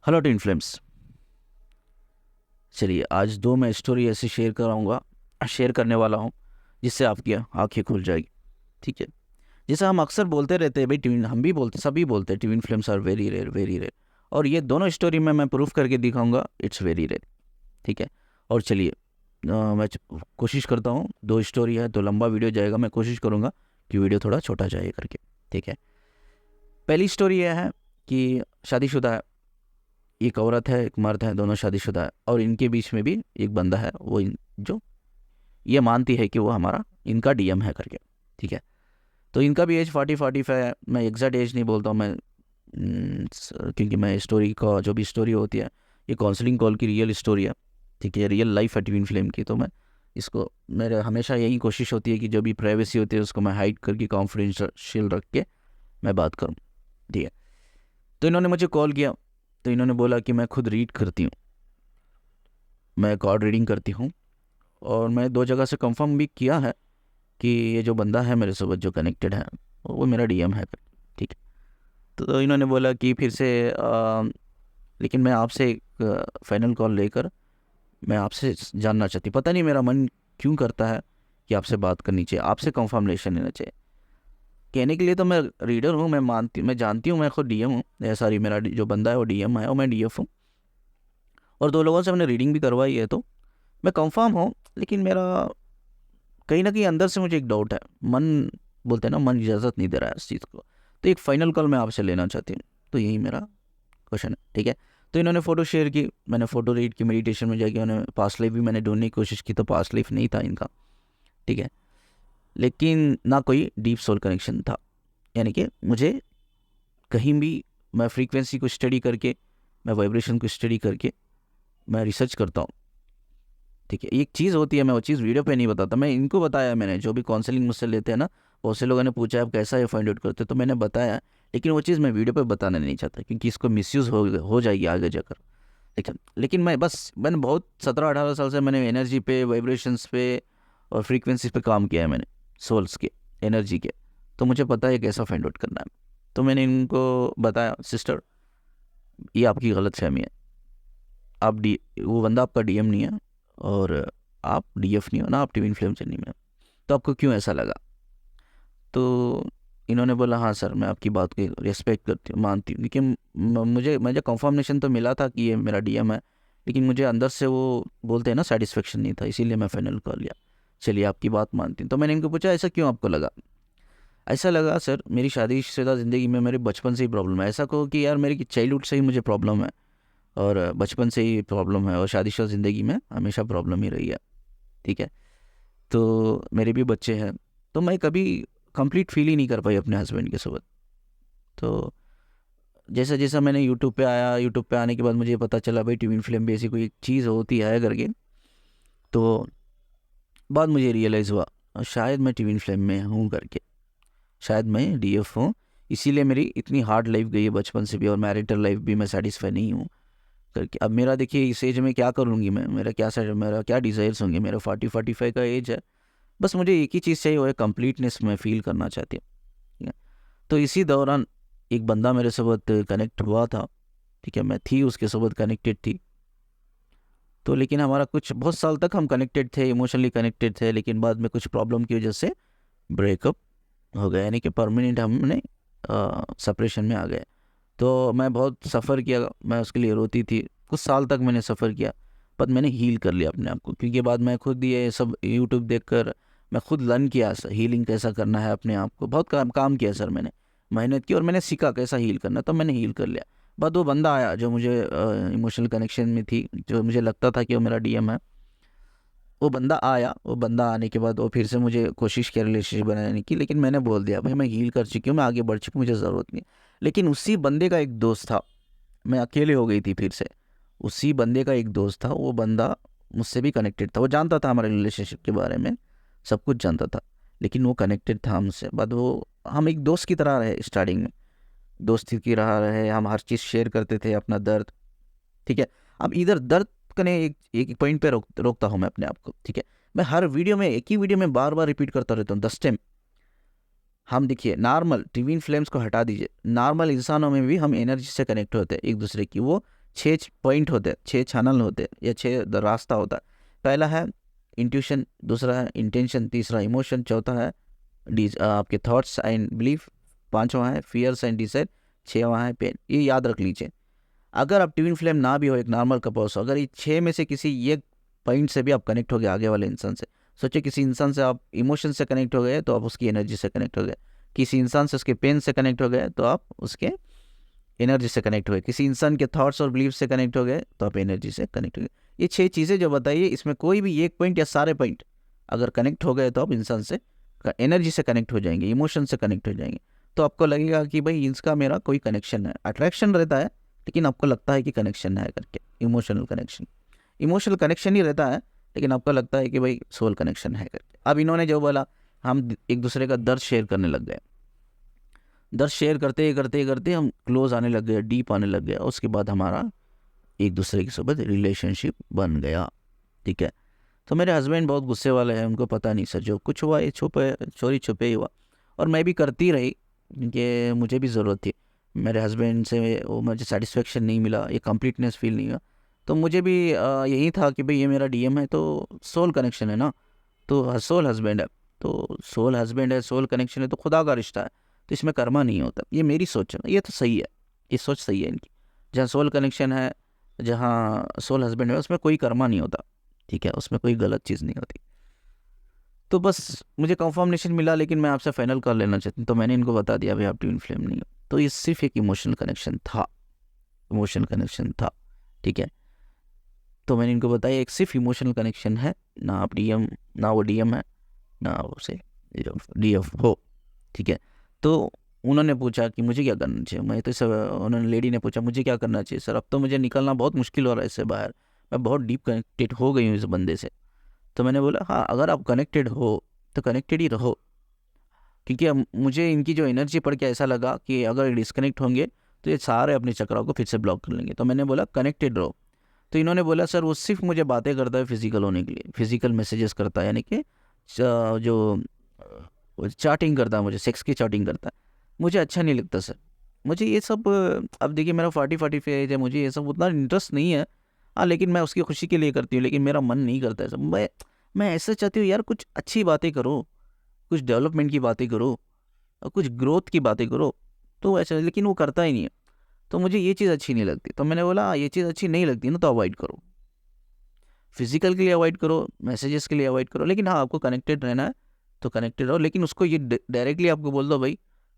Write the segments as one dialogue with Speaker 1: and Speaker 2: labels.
Speaker 1: Hello tin flames. चलिए आज दो मैं स्टोरी ऐसी शेयर करने वाला हूँ जिससे आपकी आंखें खुल जाएगी। ठीक है। जैसे हम अक्सर बोलते रहते हैं भाई, ट्विन हम भी बोलते, सभी बोलते हैं twin flames are very rare, very rare. और ये दोनों स्टोरी में मैं प्रूफ करके दिखाऊंगा इट्स वेरी रेयर। ठीक है। और चलिए कोशिश करता हूँ, दो स्टोरी है तो लंबा वीडियो जाएगा, मैं कोशिश करूँगा कि वीडियो थोड़ा छोटा जाए करके। ठीक है। पहली स्टोरी यह है कि शादीशुदा है, एक औरत है एक मर्द है, दोनों शादीशुदा है और इनके बीच में भी एक बंदा है, जो ये मानती है कि वो हमारा इनका डीएम है करके। ठीक है। तो इनका भी एज 40-45 है। मैं एग्जैक्ट एज नहीं बोलता हूँ मैं, क्योंकि मैं स्टोरी का जो भी स्टोरी होती है ये काउंसलिंग कॉल की रियल स्टोरी है। ठीक है, रियल लाइफ है ट्विन फ्लेम की। तो मैं इसको, मेरे हमेशा यही कोशिश होती है कि जो भी प्राइवेसी होती है उसको मैं हाइड करके कॉन्फिडेंशियल रख के मैं बात करूँ। ठीक है। तो इन्होंने मुझे कॉल किया, तो इन्होंने बोला कि मैं खुद रीड करती हूँ, मैं कार्ड रीडिंग करती हूँ और मैं दो जगह से कंफर्म भी किया है कि ये जो बंदा है मेरे साथ जो कनेक्टेड है वो मेरा डीएम है। ठीक है। तो इन्होंने बोला कि फिर से लेकिन मैं आपसे एक फाइनल कॉल लेकर मैं आपसे जानना चाहती, पता नहीं मेरा मन क्यों करता है कि आपसे बात करनी चाहिए, आपसे कंफर्मेशन लेना चाहिए। कहने के लिए तो मैं रीडर हूँ, मैं जानती हूँ मैं खुद डीएम हूँ, सॉरी मेरा जो बंदा है वो डीएम है और मैं डीएफ हूँ और दो लोगों से मैंने रीडिंग भी करवाई है, तो मैं कंफर्म हूँ। लेकिन मेरा कहीं ना कहीं अंदर से मुझे एक डाउट है, मन बोलते हैं ना, मन इजाज़त नहीं दे रहा है इस चीज़ को। तो एक फ़ाइनल कॉल मैं आपसे लेना चाहती हूँ, तो यही मेरा क्वेश्चन है। ठीक है। तो इन्होंने फ़ोटो शेयर की, मैंने फ़ोटो रीड की, मेडिटेशन में जाके उन्होंने पास्ट लाइफ भी मैंने ढूंढने की कोशिश की, तो पास्ट लाइफ नहीं था इनका। ठीक है। लेकिन ना कोई डीप सोल कनेक्शन था, यानी कि मुझे कहीं भी, मैं फ्रीक्वेंसी को स्टडी करके, मैं वाइब्रेशन को स्टडी करके मैं रिसर्च करता हूँ। ठीक है। एक चीज़ होती है, मैं वो चीज़ वीडियो पे नहीं बताता, मैं इनको बताया, मैंने जो भी काउंसलिंग मुझसे लेते हैं ना, बहुत से लोगों ने पूछा आप कैसा ये फाइंड आउट करते, तो मैंने बताया। लेकिन वो चीज़ मैं वीडियो पे बताना नहीं चाहता क्योंकि इसको मिसयूज़ हो जाएगी आगे जाकर। लेकिन मैंने बहुत 17-18 साल से मैंने एनर्जी पे, वाइब्रेशंस पे और फ्रीक्वेंसी पे काम किया है मैंने, सोल्स के, एनर्जी के। तो मुझे पता है कैसा फाइंड आउट करना है। तो मैंने इनको बताया, सिस्टर ये आपकी गलत फहमी है, आप डी वो बंदा आपका डीएम नहीं है और आप डीएफ नहीं हो ना, आप ट्विन फ्लेम से नहीं में हो। तो आपको क्यों ऐसा लगा? तो इन्होंने बोला हाँ सर, मैं आपकी बात की रिस्पेक्ट करती हूँ, मानती हूँ, लेकिन मुझे कंफर्मेशन तो मिला था कि ये मेरा डीएम है, लेकिन मुझे अंदर से वो बोलते हैं ना सेटिस्फेक्शन नहीं था, इसीलिए मैं फाइनल कर लिया। चलिए आपकी बात मानती हूँ। तो मैंने इनको पूछा ऐसा क्यों आपको लगा? ऐसा लगा सर, मेरी शादीशुदा ज़िंदगी में मेरे बचपन से ही प्रॉब्लम है। ऐसा कहो कि यार मेरी चाइल्डहुड से ही मुझे प्रॉब्लम है और बचपन से ही प्रॉब्लम है और शादीशुदा ज़िंदगी में हमेशा प्रॉब्लम ही रही है। ठीक है। तो मेरे भी बच्चे हैं, तो मैं कभी कंप्लीट फील ही नहीं कर पाई अपने हस्बैंड के साथ। तो जैसा जैसा मैंने यूट्यूब पे आया, यूट्यूब पे आने के बाद मुझे पता चला भाई ट्विन फ्लेम भी ऐसी कोई एक चीज़ होती है करके। तो बाद मुझे रियलाइज़ हुआ शायद मैं ट्विन फ्लेम में हूँ करके, शायद मैं डीएफ हूँ, इसीलिए मेरी इतनी हार्ड लाइफ गई है बचपन से भी और मैरिटल लाइफ भी मैं सेटिस्फाई नहीं हूँ करके। अब मेरा देखिए इस एज में क्या करूँगी मैं, मेरा क्या डिज़ायर्स होंगे, मेरा 40-45 का एज है। बस मुझे एक ही चीज़ चाहिए, वो है कंप्लीटनेस, मैं फील करना चाहती हूँ। ठीक है। तो इसी दौरान एक बंदा मेरे साथ कनेक्ट हुआ था। ठीक है। मैं थी उसके साथ कनेक्टेड थी। तो लेकिन हमारा कुछ बहुत साल तक हम कनेक्टेड थे, इमोशनली कनेक्टेड थे, लेकिन बाद में कुछ प्रॉब्लम की वजह से ब्रेकअप हो गया, यानी कि परमानेंट हमने सेपरेशन में आ गए। तो मैं बहुत सफ़र किया, मैं उसके लिए रोती थी, कुछ साल तक मैंने सफ़र किया, पर मैंने हील कर लिया अपने आप को, क्योंकि बाद मैं खुद ये सब यूट्यूब देखकर मैं खुद लर्न किया सर, हीलिंग कैसा करना है अपने आप को, बहुत काम किया सर, मैंने मेहनत की और मैंने सीखा कैसा हील करना, तो मैंने हील कर लिया। बाद वो बंदा आया जो मुझे इमोशनल कनेक्शन में थी, जो मुझे लगता था कि वो मेरा डीएम है। वो बंदा आया, वो बंदा आने के बाद वो फिर से मुझे कोशिश किया रिलेशनशिप बनाने की, लेकिन मैंने बोल दिया भाई मैं हील कर चुकी हूँ, मैं आगे बढ़ चुकी हूँ, मुझे ज़रूरत नहीं। लेकिन उसी बंदे का एक दोस्त था, मैं अकेले हो गई थी फिर से। उसी बंदे का एक दोस्त था, वो बंदा मुझसे भी कनेक्टेड था, वो जानता था हमारे रिलेशनशिप के बारे में, सब कुछ जानता था, लेकिन वो कनेक्टेड था हमसे। बाद वो, हम एक दोस्त की तरह रहे स्टार्टिंग में, दोस्ती की रहा रहे, हम हर चीज़ शेयर करते थे, अपना दर्द। ठीक है। अब इधर दर्द कने एक एक पॉइंट पे रोकता हूँ मैं अपने आप को। ठीक है। मैं हर वीडियो में, एक ही वीडियो में बार बार रिपीट करता रहता हूँ 10 टाइम। हम देखिए, नॉर्मल ट्विन फ्लेम्स को हटा दीजिए, नॉर्मल इंसानों में भी हम एनर्जी से कनेक्ट होते हैं एक दूसरे की, वो 6 पॉइंट होते हैं, 6 चैनल होते हैं या 6 रास्ता होता है। पहला है इंट्यूशन, दूसरा है इंटेंशन, तीसरा इमोशन, चौथा है आपके थॉट्स एंड बिलीफ, पांचवा है फियर्स एंड डिसाइड, छठवां है पेन। ये याद रख लीजिए। अगर आप ट्विन फ्लेम ना भी हो, एक नॉर्मल कपल हो, अगर ये 6 में से किसी एक पॉइंट से भी आप कनेक्ट हो गए आगे वाले इंसान से, सोचिए किसी इंसान से आप इमोशन से कनेक्ट हो गए तो आप उसकी एनर्जी से कनेक्ट हो गए, किसी इंसान से उसके पेन से कनेक्ट हो गए तो आप उसके एनर्जी से कनेक्ट हो गए, किसी इंसान के थॉट्स और बिलीफ से कनेक्ट हो गए तो आप एनर्जी से कनेक्ट हो गए। ये 6 चीज़ें जो बताइए, इसमें कोई भी एक पॉइंट या सारे पॉइंट अगर कनेक्ट हो गए तो आप इंसान से एनर्जी से कनेक्ट हो जाएंगे, इमोशन से कनेक्ट हो जाएंगे। तो आपको लगेगा कि भाई इसका मेरा कोई कनेक्शन है, अट्रैक्शन रहता है लेकिन आपको लगता है कि कनेक्शन है करके, इमोशनल कनेक्शन ही रहता है लेकिन आपको लगता है कि भाई सोल कनेक्शन है करके। अब इन्होंने जो बोला, हम एक दूसरे का दर्द शेयर करने लग गए, दर्द शेयर करते करते करते हम क्लोज आने लग गए, डीप आने लग गया, उसके बाद हमारा एक दूसरे के साथ रिलेशनशिप बन गया। ठीक है। तो मेरे हस्बैंड बहुत गुस्से वाले हैं, उनको पता नहीं सर जो कुछ हुआ ये चोरी छुपे ही हुआ, और मैं भी करती रही क्योंकि मुझे भी ज़रूरत थी। मेरे हस्बैंड से वो मुझे सेटिस्फेक्शन नहीं मिला, ये कंप्लीटनेस फील नहीं हुआ, तो मुझे भी यही था कि भाई ये मेरा डीएम है तो सोल कनेक्शन है ना, तो सोल हस्बैंड है, तो सोल हस्बैंड है, सोल कनेक्शन है तो खुदा का रिश्ता है, तो इसमें कर्मा नहीं होता। ये मेरी सोच है, ये तो सही है, ये सोच सही है इनकी। जहाँ सोल कनेक्शन है, जहाँ सोल हस्बैंड है, उसमें कोई कर्मा नहीं होता। ठीक है, उसमें कोई गलत चीज़ नहीं होती। तो बस मुझे कंफर्मेशन मिला, लेकिन मैं आपसे फाइनल कर लेना चाहती हूँ, तो मैंने इनको बता दिया भाई आप ट्विन फ्लेम नहीं हो। तो ये सिर्फ एक इमोशनल कनेक्शन था, इमोशनल कनेक्शन था। ठीक है, तो मैंने इनको बताया एक सिर्फ इमोशनल कनेक्शन है, ना आप डीएम, ना वो डीएम है, ना उसे डीएफ हो। ठीक है, तो उन्होंने पूछा कि मुझे क्या करना चाहिए, मैं तो सब, उन्होंने लेडी ने पूछा मुझे क्या करना चाहिए सर, अब तो मुझे निकलना बहुत मुश्किल हो रहा है इससे बाहर, मैं बहुत डीप कनेक्टेड हो गई हूँ इस बंदे से। तो मैंने बोला हाँ, अगर आप कनेक्टेड हो तो कनेक्टेड ही रहो, क्योंकि अब मुझे इनकी जो एनर्जी पढ़ के ऐसा लगा कि अगर डिस्कनेक्ट होंगे तो ये सारे अपने चक्राओं को फिर से ब्लॉक कर लेंगे। तो मैंने बोला कनेक्टेड रहो। तो इन्होंने बोला सर वो सिर्फ मुझे बातें करता है फिजिकल होने के लिए, फिजिकल मैसेजेस करता है, यानी कि जो चाटिंग करता है, मुझे सेक्स की चाटिंग करता है, मुझे अच्छा नहीं लगता सर। मुझे ये सब, अब देखिए मेरा 40 एज है, मुझे ये सब उतना इंटरेस्ट नहीं है। हाँ, लेकिन मैं उसकी खुशी के लिए करती हूँ, लेकिन मेरा मन नहीं करता है सब। मैं ऐसा चाहती हूँ यार, कुछ अच्छी बातें करो, कुछ डेवलपमेंट की बातें करो और कुछ ग्रोथ की बातें करो, तो ऐसा, लेकिन वो करता ही नहीं है। तो मुझे ये चीज़ अच्छी नहीं लगती। तो मैंने बोला ये चीज़ अच्छी नहीं लगती ना, तो अवॉइड करो, फिजिकल के लिए अवॉइड करो, मैसेजेस के लिए अवॉइड करो, लेकिन हाँ आपको कनेक्टेड रहना है तो कनेक्टेड रहो। लेकिन उसको ये डायरेक्टली आपको बोल दो भाई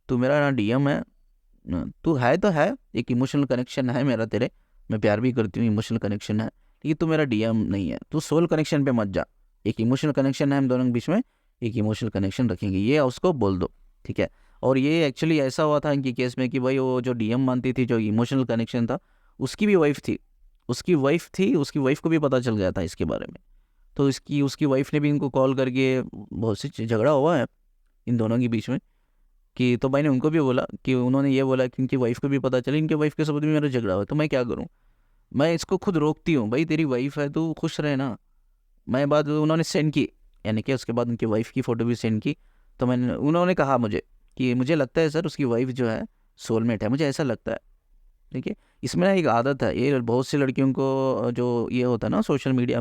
Speaker 1: तू मेरा ना डीएम है, तू है तो है, एक इमोशनल कनेक्शन है मेरा तेरे, मैं प्यार भी करती हूँ, इमोशनल कनेक्शन है, लेकिन तू मेरा डीएम नहीं है, तू सोल कनेक्शन पे मत जा। एक इमोशनल कनेक्शन है हम दोनों के बीच में, एक इमोशनल कनेक्शन रखेंगे, ये उसको बोल दो। ठीक है। और ये एक्चुअली ऐसा हुआ था इनकी केस में कि भाई वो जो डीएम मानती थी, जो इमोशनल कनेक्शन था, उसकी भी वाइफ थी, उसकी वाइफ को भी पता चल गया था इसके बारे में। तो उसकी वाइफ ने भी इनको कॉल करके, बहुत सी झगड़ा हुआ है इन दोनों के बीच में, कि तो भाई ने उनको भी बोला कि उन्होंने ये बोला कि इनकी वाइफ को भी पता चले, इनके वाइफ के साथ भी मेरा झगड़ा हुआ, तो मैं क्या करूँ। मैं इसको खुद रोकती हूँ, भाई तेरी वाइफ है तू खुश रहे ना। मैं बात उन्होंने सेंड की, यानी कि उसके बाद उनकी वाइफ की फ़ोटो भी सेंड की। तो उन्होंने कहा मुझे कि मुझे लगता है सर उसकी वाइफ जो है सोलमेट है, मुझे ऐसा लगता है। ठीक है, इसमें ना एक आदत है, ये बहुत सी लड़कियों को जो ये होता है ना, सोशल मीडिया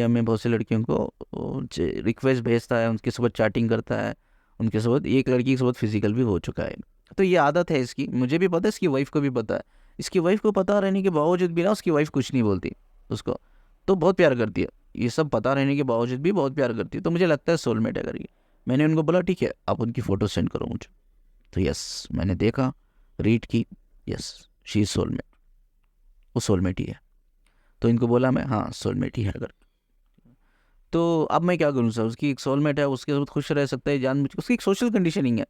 Speaker 1: में बहुत सी लड़कियों को रिक्वेस्ट भेजता है, उनके साथ चैटिंग करता है, उनके साथ एक लड़की के साथ फिजिकल भी हो चुका है। तो ये आदत है इसकी, मुझे भी पता है, इसकी वाइफ को भी पता है। इसकी वाइफ को पता रहने के बावजूद भी ना उसकी वाइफ कुछ नहीं बोलती उसको, तो बहुत प्यार करती है, ये सब पता रहने के बावजूद भी बहुत प्यार करती है। तो मुझे लगता है सोलमेट है करके। मैंने उनको बोला ठीक है आप उनकी फ़ोटो सेंड करो मुझे। तो यस, मैंने देखा, रीड की, यस शी इज़ सोलमेट, वो सोलमेट ही है। तो इनको बोला मैं हाँ सोलमेट ही है अगर। तो अब मैं क्या करूँ सर, उसकी एक सोलमेट है, उसके साथ खुश रह सकता है जान मुझ, उसकी एक सोशल कंडीशनिंग है।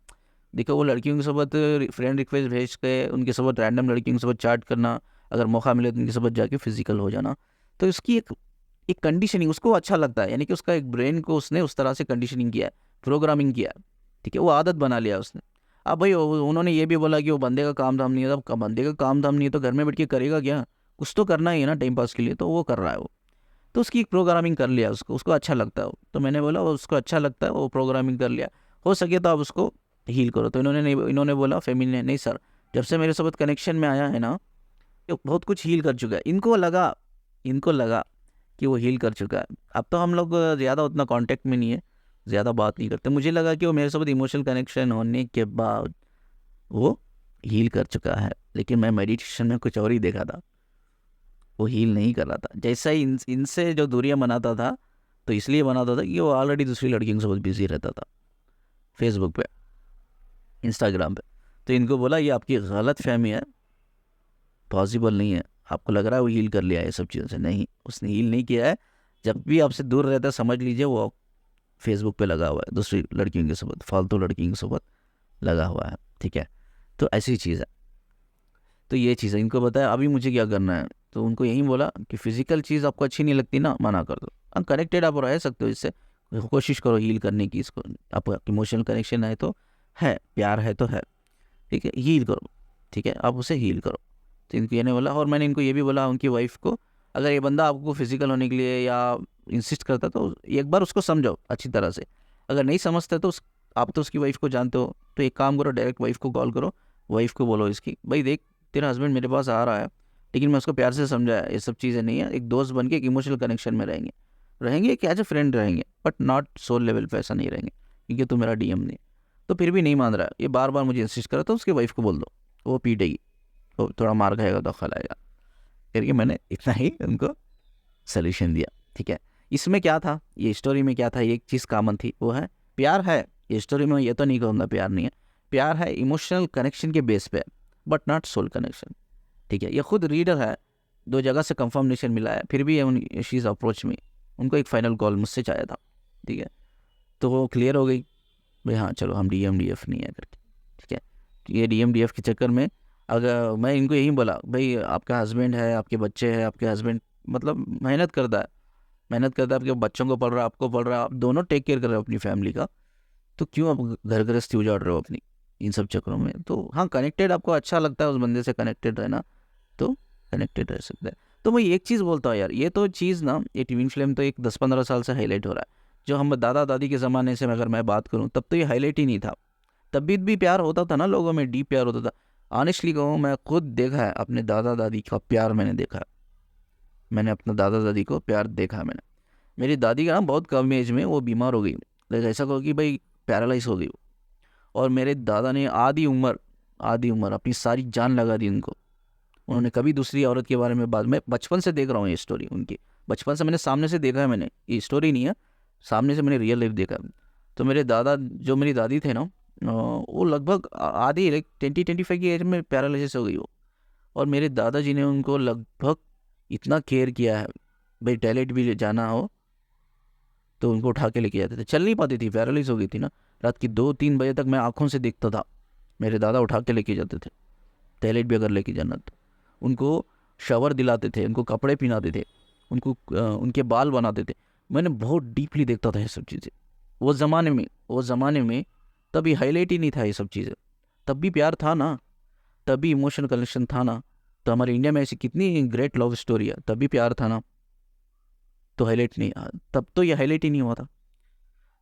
Speaker 1: देखो वो लड़कियों के साथ फ्रेंड रिक्वेस्ट भेज के उनके साथ रैंडम लड़कियों के साथ चैट करना, अगर मौका मिले तो उनके साथ जाके फिजिकल हो जाना, तो इसकी एक कंडीशनिंग उसको अच्छा लगता है, यानी कि उसका एक ब्रेन को उसने उस तरह से कंडीशनिंग किया है, प्रोग्रामिंग किया है। ठीक है, वो आदत बना लिया उसने। अब भाई उन्होंने ये भी बोला कि वो बंदे का काम धाम नहीं है, अब बंदे का काम धाम नहीं है तो घर में बैठ के करेगा क्या, कुछ तो करना ही है ना टाइम पास के लिए, तो वो कर रहा है वो। तो उसकी एक प्रोग्रामिंग कर लिया, उसको अच्छा लगता है वो। तो मैंने बोला वो उसको अच्छा लगता है, वो प्रोग्रामिंग कर लिया, हो सके तो आप उसको हील करो। तो इन्होंने बोला फेमिनिन नहीं सर, जब से मेरे साथ कनेक्शन में आया है ना, बहुत कुछ हील कर चुका है, इनको लगा कि वो हील कर चुका है। अब तो हम लोग ज़्यादा उतना कांटेक्ट में नहीं है, ज़्यादा बात नहीं करते। मुझे लगा कि वो मेरे साथ इमोशनल कनेक्शन होने के बाद वो हील कर चुका है, लेकिन मैं मेडिटेशन में कुछ और ही देखा था। वो हील नहीं कर रहा था। जैसा ही इनसे जो दूरियां बनाता था, तो इसलिए बनाता था कि वो ऑलरेडी दूसरी लड़कियों के साथ बिजी रहता था, फेसबुक पे, इंस्टाग्राम पे। तो इनको बोला ये आपकी गलत फहमी है, पॉसिबल नहीं है। आपको लग रहा है वो हील कर लिया है ये सब चीज़ों से, नहीं, उसने हील नहीं किया है। जब भी आपसे दूर रहता है समझ लीजिए वो फेसबुक पे लगा हुआ है, दूसरी लड़कियों के साथ, फालतू लड़कियों के साथ लगा हुआ है, ठीक है। तो ऐसी चीज़ है। तो ये चीज़ है, इनको बताया अभी मुझे क्या करना है। तो उनको यही बोला कि फिजिकल चीज़ आपको अच्छी नहीं लगती ना, मना कर दो। हाँ, कनेक्टेड आप रह सकते हो इससे, कोशिश करो हील करने की इसको। आपको इमोशनल कनेक्शन है तो है, प्यार है तो है, ठीक है, हील करो, ठीक है, आप उसे हील करो। तो इनको ये नहीं बोला। और मैंने इनको ये भी बोला उनकी वाइफ को, अगर ये बंदा आपको फिजिकल होने के लिए या इंसिस्ट करता तो एक बार उसको समझाओ अच्छी तरह से। अगर नहीं समझते तो आप तो उसकी वाइफ को जानते हो, तो एक काम करो, डायरेक्ट वाइफ को कॉल करो, वाइफ को बोलो इसकी, भाई देख तेरा हस्बैंड मेरे पास आ रहा है, लेकिन मैं उसको प्यार से समझाया ये सब चीज़ें नहीं है, एक दोस्त बन के एक इमोशनल कनेक्शन में रहेंगे कि एज ए फ्रेंड रहेंगे, बट नॉट सोल लेवल पे ऐसा नहीं रहेंगे, क्योंकि तू मेरा डीएम नहीं। तो फिर भी नहीं मान रहा है, ये बार बार मुझे इंसिस्ट कर रहा, तो उसकी वाइफ को बोल दो, वो पीटेगी, तो थोड़ा मार खाएगा तो खिलाएगा करके मैंने इतना ही उनको सोल्यूशन दिया, ठीक है। इसमें क्या था, ये स्टोरी में क्या था, एक चीज़ कॉमन थी, वो है प्यार है। ये स्टोरी में ये तो नहीं कहूँगा प्यार नहीं है, प्यार है इमोशनल कनेक्शन के बेस पे, बट नॉट सोल कनेक्शन, ठीक है। ये खुद रीडर है, 2 जगह से कंफर्मेशन मिला है, फिर भी शी इज़ अप्रोच मी, उनको एक फाइनल कॉल मुझसे चाहिए था, ठीक है। तो वो क्लियर हो गई, भाई हाँ चलो हम DMDF नहीं है करके, ठीक है। ये DMDF के चक्कर में अगर मैं इनको यही बोला, भाई आपका हस्बैंड है, आपके बच्चे हैं, आपके हस्बैंड मतलब मेहनत करता है, आपके बच्चों को पढ़ रहा है, आपको पढ़ रहा है, आप दोनों टेक केयर कर रहे हो अपनी फैमिली का, तो क्यों आप घर गृहस्थी उजाड़ रहे हो अपनी इन सब चक्करों में। तो हाँ, कनेक्टेड आपको अच्छा लगता है उस बंदे से कनेक्टेड रहना, तो कनेक्टेड रह सकता है। तो मैं एक चीज़ बोलता हूँ यार, ये तो चीज़ ना, ये ट्विन फ्लेम तो एक 10-15 साल से हाईलाइट हो रहा है। जो हम दादा दादी के ज़माने से अगर मैं बात करूँ, तब तो ये हाईलाइट ही नहीं था। तब भी प्यार होता था ना लोगों में, डीप प्यार होता था। ऑनेस्टली कहूँ, मैं खुद देखा है अपने दादा दादी का प्यार, मैंने देखा है, मैंने अपना दादा दादी को प्यार देखा है मैंने। मेरी दादी का ना बहुत कम एज में वो बीमार हो गई, लाइक ऐसा कहो कि भाई पैरालाइज हो गई वो। और मेरे दादा ने आधी उम्र अपनी सारी जान लगा दी उनको। उन्होंने कभी दूसरी औरत के बारे में बात, मैं बचपन से देख रहा हूँ ये स्टोरी उनकी, बचपन से मैंने सामने से देखा है, मैंने ये स्टोरी नहीं है, सामने से मैंने रियल लाइफ देखा है। तो मेरे दादा, जो मेरी दादी थे ना, वो लगभग आधी, लाइक 20-25 की एज में पैरालिसिस हो गई वो। और मेरे दादाजी ने उनको लगभग इतना केयर किया है, भाई टॉयलेट भी जाना हो तो उनको उठा के लेके जाते थे, चल नहीं पाती थी, पैरालिस हो गई थी ना। रात की 2-3 बजे तक मैं आंखों से देखता था, मेरे दादा उठा के लेके जाते थे, टॉयलेट भी अगर लेके जाना तो। उनको शावर दिलाते थे, उनको कपड़े पहनाते थे, उनको उनके बाल बनाते थे। मैंने बहुत डीपली देखता था ये सब चीज़ें। वो ज़माने में तभी हाईलाइट ही नहीं था ये सब चीज़ें, तब भी प्यार था ना, तभी इमोशनल कनेक्शन था ना। तो हमारे इंडिया में ऐसी कितनी ग्रेट लव स्टोरी है, तभी प्यार था ना, तो हाईलाइट नहीं, तब तो ये हाईलाइट ही नहीं हुआ था।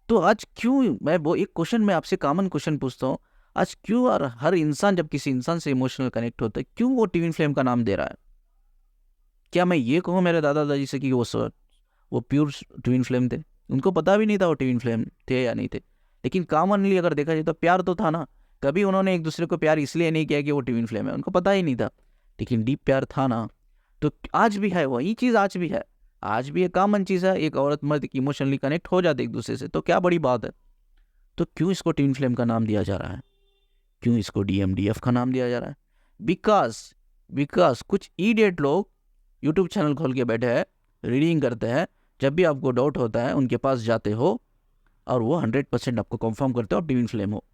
Speaker 1: तो आज क्यों, मैं वो एक क्वेश्चन, मैं आपसे कॉमन क्वेश्चन पूछता हूँ, आज क्यों और हर इंसान जब किसी इंसान से इमोशनल कनेक्ट होता है, क्यों वो ट्विन फ्लेम का नाम दे रहा है। क्या मैं ये कहूँ मेरे दादा दादी से कि वो प्योर ट्विन फ्लेम थे, उनको पता भी नहीं था वो ट्विन फ्लेम थे या नहीं थे, लेकिन कॉमनली अगर देखा जाए तो प्यार तो था ना। कभी उन्होंने एक दूसरे को प्यार इसलिए नहीं किया कि वो ट्विन फ्लेम है, उनको पता ही नहीं था, लेकिन डीप प्यार था ना। तो आज भी है वही चीज़, आज भी है, आज भी एक कॉमन चीज़ है, एक औरत मर्द इमोशनली कनेक्ट हो जाते एक दूसरे से, तो क्या बड़ी बात है। तो क्यों इसको ट्विन फ्लेम का नाम दिया जा रहा है, क्यों इसको DMDF का नाम दिया जा रहा है। बिकॉज कुछ इडियट लोग यूट्यूब चैनल खोल के बैठे हैं, रीडिंग करते हैं, जब भी आपको डाउट होता है उनके पास जाते हो, और वो 100% आपको कंफर्म करते हो आप ट्विन फ्लेम हो।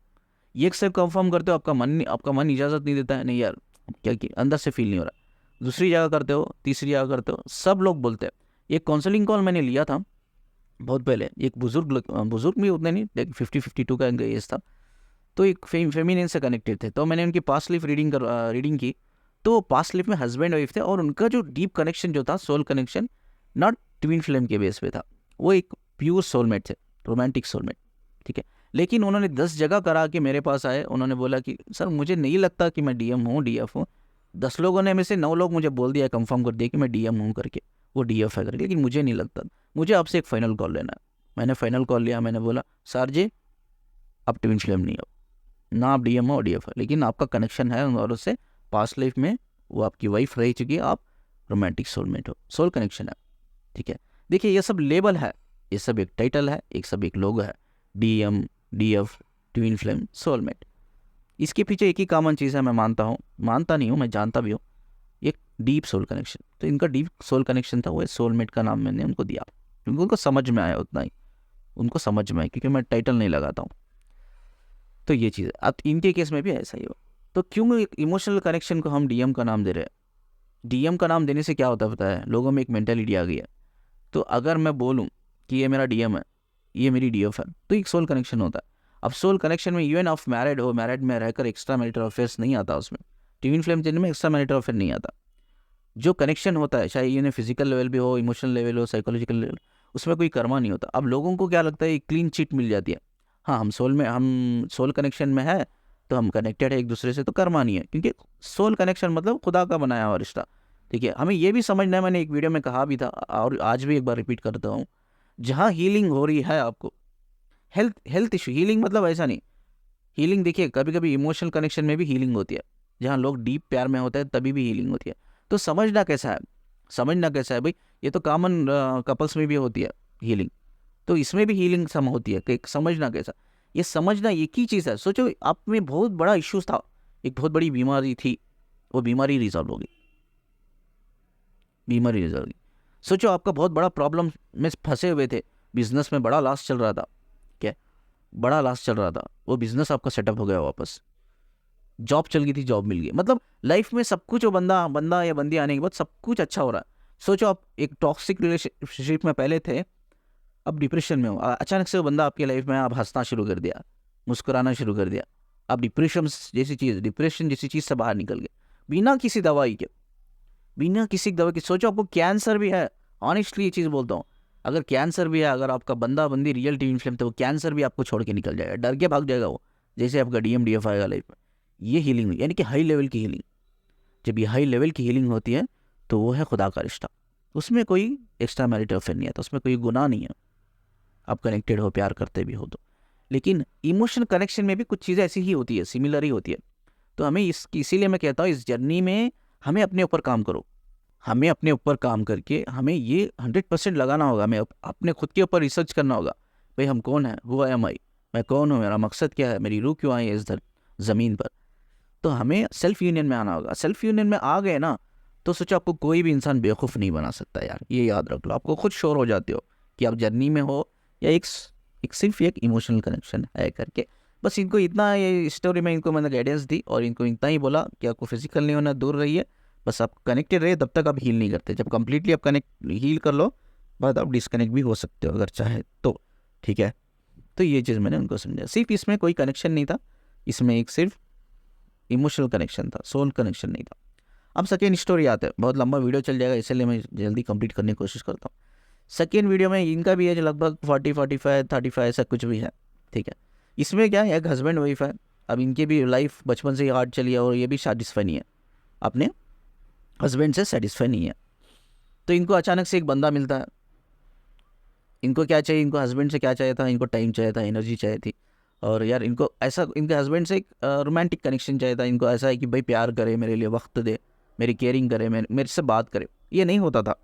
Speaker 1: ये सिर्फ कंफर्म करते हो, आपका मन इजाज़त नहीं देता है, नहीं यार क्या कि अंदर से फील नहीं हो रहा। दूसरी जगह करते हो, तीसरी जगह करते हो, सब लोग बोलते हैं। एक काउंसलिंग कॉल मैंने लिया था बहुत पहले, एक बुजुर्ग भी उतने नहीं, लाइक 50-52 का इनका एज था। तो एक फेमिनिन से कनेक्टेड थे, तो मैंने उनकी पास्ट लाइफ रीडिंग की। तो पास्ट लाइफ में हस्बैंड वाइफ थे, और उनका जो डीप कनेक्शन जो था, soul connection, not twin flame के बेस पे था, वो एक प्योर सोलमेट थे, रोमांटिक सोलमेट, ठीक है। लेकिन उन्होंने 10 जगह करा के मेरे पास आए, उन्होंने बोला कि सर मुझे नहीं लगता कि मैं DM हूँ, DF हूँ, 10 लोगों ने में से 9 लोग मुझे बोल दिया, कंफर्म कर दिया कि मैं डीएम हूँ करके, वो डीएफ है करके, लेकिन मुझे नहीं लगता। मुझे आपसे एक फ़ाइनल कॉल लेना है। मैंने फ़ाइनल कॉल लिया, मैंने बोला सर जी आप ट्विन फ्लेम नहीं हो, ना आप डीएम हो डीएफ है, लेकिन आपका कनेक्शन है और उससे पास्ट लाइफ में वो आपकी वाइफ रह चुकी है, आप रोमांटिक सोलमेट हो, सोल कनेक्शन है। ठीक है, देखिए ये सब लेबल है, ये सब एक टाइटल है, एक सब एक लोगो है, DM, DF, twin flame, soulmate. इसके पीछे एक ही कॉमन चीज़ है, मैं मानता हूँ, मानता नहीं हूँ, मैं जानता भी हूँ, एक डीप सोल कनेक्शन। तो इनका डीप सोल कनेक्शन था, वो सोलमेट का नाम मैंने उनको दिया क्योंकि उनको समझ में आया उतना ही, उनको समझ में आया, क्योंकि मैं टाइटल नहीं लगाता हूँ। तो ये चीज़ है। अब इनके केस में भी ऐसा ही हो, तो क्यों इमोशनल कनेक्शन को हम डीएम का नाम दे रहे हैं? डीएम का नाम देने से क्या होता है पता है? लोगों में एक मेंटेलिटी आ गई है। तो अगर मैं बोलूँ कि ये मेरा डीएम है, ये मेरी डीएफ है, तो एक सोल कनेक्शन होता है। अब सोल कनेक्शन में इवन ऑफ मैरिड हो, मैरिड में रहकर एक्स्ट्रा मैरिटल अफेयर्स नहीं आता उसमें, ट्विन फ्लेम चेन में एक्स्ट्रा मैरिटल अफेयर नहीं आता। जो कनेक्शन होता है, चाहे ये फिजिकल लेवल भी हो, इमोशनल लेवल हो, साइकोलॉजिकल लेवल, उसमें कोई कर्मा नहीं होता। अब लोगों को क्या लगता है, क्लीन चिट मिल जाती है, हाँ हम सोल कनेक्शन में है तो हम कनेक्टेड है एक दूसरे से, तो कर्मा नहीं है, क्योंकि सोल कनेक्शन मतलब खुदा का बनाया हुआ रिश्ता। ठीक है, हमें ये भी समझना है, मैंने एक वीडियो में कहा भी था और आज भी एक बार रिपीट करता हूँ, जहाँ हीलिंग हो रही है आपको, हेल्थ इशू, हीलिंग मतलब ऐसा नहीं, हीलिंग देखिए कभी कभी इमोशनल कनेक्शन में भी हीलिंग होती है, जहाँ लोग डीप प्यार में होते हैं तभी भी हीलिंग होती है। तो समझना कैसा है, समझना कैसा है भाई, ये तो कॉमन कपल्स में भी होती है हीलिंग, तो इसमें भी हीलिंग सम होती है कि समझना कैसा। ये समझना एक ही चीज़ है। सोचो आप में बहुत बड़ा इश्यूज था, एक बहुत बड़ी बीमारी थी, वो बीमारी रिजॉल्व होगी, बीमारी रिजॉल्व होगी। सोचो आपका बहुत बड़ा प्रॉब्लम में फंसे हुए थे, बिजनेस में बड़ा लॉस चल रहा था, क्या बड़ा लॉस चल रहा था, वो बिजनेस आपका सेटअप हो गया वापस, जॉब चल गई थी, जॉब मिल गई, मतलब लाइफ में सब कुछ, वो बंदा बंदा या बंदी आने के बाद सब कुछ अच्छा हो रहा है। सोचो आप एक टॉक्सिक रिलेशनशिप में पहले थे, अब डिप्रेशन में हो, अचानक से वो बंदा आपकी लाइफ में, आप हंसना शुरू कर दिया, मुस्कुराना शुरू कर दिया, आप डिप्रेशन जैसी चीज़ से बाहर निकल गए, बिना किसी दवाई के, बिना किसी दवाई के। सोचो आपको कैंसर भी है, ऑनेस्टली ये चीज़ बोलता हूँ, अगर कैंसर भी है, अगर आपका बंदा बंदी रियल ट्विन फ्लेम, तो वो कैंसर भी आपको छोड़ के निकल जाएगा, डर के भाग जाएगा वो, जैसे आपका डीएम डीएफ आएगा लाइफ में। ये हीलिंग यानी कि हाई लेवल की हीलिंग। जब ये हाई लेवल की हीलिंग होती है तो वो है खुदा का रिश्ता, उसमें कोई एक्स्ट्रा मैरिटल अफेयर नहीं आता, उसमें कोई गुनाह नहीं है, आप कनेक्टेड हो, प्यार करते भी हो तो। लेकिन इमोशनल कनेक्शन में भी कुछ चीज़ें ऐसी ही होती है, सिमिलर ही होती है। तो हमें इसीलिए मैं कहता हूँ इस जर्नी में हमें अपने ऊपर काम करो, हमें अपने ऊपर काम करके हमें ये 100% लगाना होगा, हमें अपने खुद के ऊपर रिसर्च करना होगा, भाई हम कौन है, हु एम आई, मैं कौन हूँ, मेरा मकसद क्या है, मेरी रूह क्यों आई है इस ज़मीन पर। तो हमें सेल्फ यूनियन में आना होगा। सेल्फ यूनियन में आ गए ना, तो सोचो आपको कोई भी इंसान बेवकूफ़ नहीं बना सकता यार, ये याद रख लो। आपको खुद श्योर हो जाते हो कि आप जर्नी में हो या एक सिर्फ एक इमोशनल कनेक्शन है करके। बस इनको इतना, ये स्टोरी में इनको मैंने गाइडेंस दी और इनको इतना ही बोला कि आपको फिजिकल नहीं होना, दूर रहिए, बस आप कनेक्टेड रहिए, तब तक आप हील नहीं करते। जब कंप्लीटली आप हील कर लो, बाद आप डिस्कनेक्ट भी हो सकते हो अगर चाहे तो, ठीक है। तो ये चीज़ मैंने उनको समझा, सिर्फ इसमें कोई कनेक्शन नहीं था, इसमें एक सिर्फ इमोशनल कनेक्शन था, सोल कनेक्शन नहीं था। अब सेकेंड स्टोरी आते हैं, बहुत लंबा वीडियो चल जाएगा, इसलिए मैं जल्दी कंप्लीट करने की कोशिश करता हूँ। सेकेंड वीडियो में इनका भी एज लगभग 40, 45, 35 ऐसा कुछ भी है, ठीक है। इसमें क्या है, एक हस्बैंड वाइफ है, अब इनकी भी लाइफ बचपन से ही हार्ड चली है और ये भी सेटिस्फाई नहीं है, अपने हस्बैंड से सेटिस्फाई नहीं है। तो इनको अचानक से एक बंदा मिलता है, इनको क्या चाहिए, इनको हस्बैंड से क्या चाहिए था, इनको टाइम चाहिए था, एनर्जी चाहिए थी, और यार इनको ऐसा, इनके हस्बैंड से एक रोमांटिक कनेक्शन चाहिए था, इनको ऐसा है कि भाई प्यार करे, मेरे लिए वक्त दे, मेरी केयरिंग करे, मेरे से बात करे, ये नहीं होता था।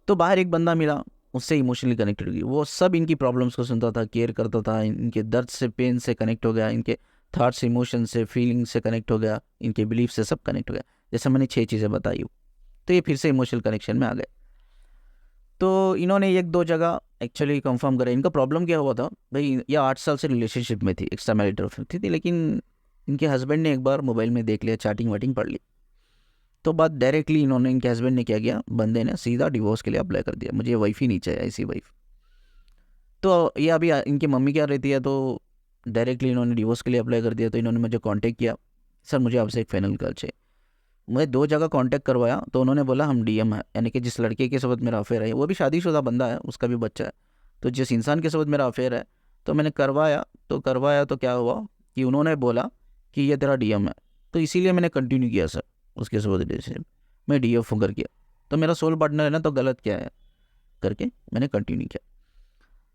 Speaker 1: तो बाहर एक बंदा मिला, उससे इमोशनली कनेक्टेड हुई, वो सब इनकी प्रॉब्लम्स को सुनता था, केयर करता था, इनके दर्द से, पेन से कनेक्ट हो गया, इनके थॉट्स, इमोशन से, फीलिंग से कनेक्ट हो गया, इनके बिलीफ से सब कनेक्ट हो गया, जैसे मैंने 6 चीज़ें बताई हो। तो ये फिर से इमोशनल कनेक्शन में आ गए। तो इन्होंने 1-2 जगह एक्चुअली कंफर्म करा, इनका प्रॉब्लम क्या हुआ था भाई, ये 8 साल से रिलेशनशिप में थी, एक्स्ट्रा मैरिटल अफेयर थी, लेकिन इनके हस्बैंड ने एक बार मोबाइल में देख लिया, चैटिंग वाटिंग पढ़ ली, तो बात डायरेक्टली इन्होंने, इनके हस्बैंड ने क्या किया, बंदे ने सीधा डिवोर्स के लिए अप्लाई कर दिया, मुझे वाइफ ही नहीं चाहिए, ऐसी वाइफ। तो ये अभी इनकी मम्मी क्या रहती है, तो डायरेक्टली इन्होंने डिवोर्स के लिए अप्लाई कर दिया। तो इन्होंने मुझे कांटेक्ट किया, सर मुझे आपसे एक फाइनल कॉल चाहिए। मैं 2 जगह कांटेक्ट करवाया, तो उन्होंने बोला हम डीएम है, यानी कि जिस लड़के के साथ मेरा अफेयर है, वो भी शादीशुदा बंदा है, उसका भी बच्चा है, तो जिस इंसान के साथ मेरा अफेयर है, तो मैंने करवाया तो क्या हुआ कि उन्होंने बोला कि ये तेरा डीएम है, तो इसीलिए मैंने कंटिन्यू किया सर। उसके बाद रिलेशनशिप मैं DF कर किया, तो मेरा सोल पार्टनर है ना, तो गलत क्या है करके मैंने कंटिन्यू किया।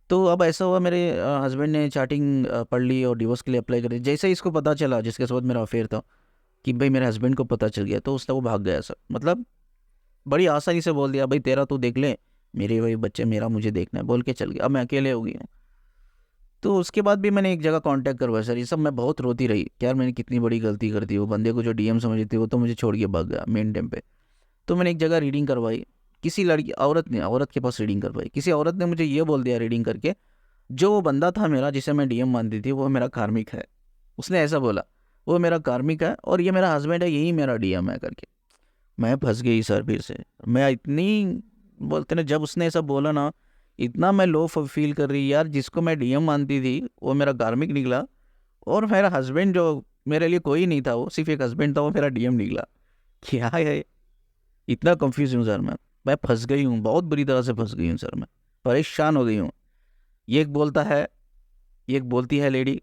Speaker 1: तो अब ऐसा हुआ, मेरे हस्बैंड ने चैटिंग पढ़ ली और डिवोर्स के लिए अप्लाई कर दिया। जैसे ही इसको पता चला, जिसके साथ मेरा अफेयर था, कि भाई मेरे हस्बैंड को पता चल गया, तो उसने वो भाग गया सर। मतलब बड़ी आसानी से बोल दिया, भाई तेरा तू देख ले, मेरे वही बच्चे, मेरा मुझे देखना है, बोल के चल गया। अब मैं अकेले हो गई हूँ। तो उसके बाद भी मैंने एक जगह कांटेक्ट करवाया सर, ये सब मैं बहुत रोती रही कि यार मैंने कितनी बड़ी गलती कर दी। वो बंदे को जो DM समझी थी, वो तो मुझे छोड़ के भाग गया मेन टाइम पे। तो मैंने एक जगह रीडिंग करवाई, किसी लड़की औरत के पास रीडिंग करवाई। किसी औरत ने मुझे ये बोल दिया रीडिंग करके, जो वो बंदा था मेरा, जिसे मैं DM मानती थी, वो मेरा कार्मिक है। उसने ऐसा बोला, वो मेरा कार्मिक है और ये मेरा हस्बैंड है, यही मेरा DM है करके। मैं फंस गई सर फिर से। मैं इतनी, बोलते ना, जब उसने ऐसा बोला ना, इतना मैं लो फील कर रही यार, जिसको मैं DM मानती थी वो मेरा कार्मिक निकला, और मेरा हस्बैंड जो मेरे लिए कोई नहीं था, वो सिर्फ एक हस्बैंड था, वो मेरा DM निकला। क्या है, इतना कंफ्यूज हूँ सर मैं फंस गई हूँ, बहुत बुरी तरह से फंस गई हूँ सर। मैं परेशान हो गई हूँ। ये एक बोलता है, ये एक बोलती है लेडी,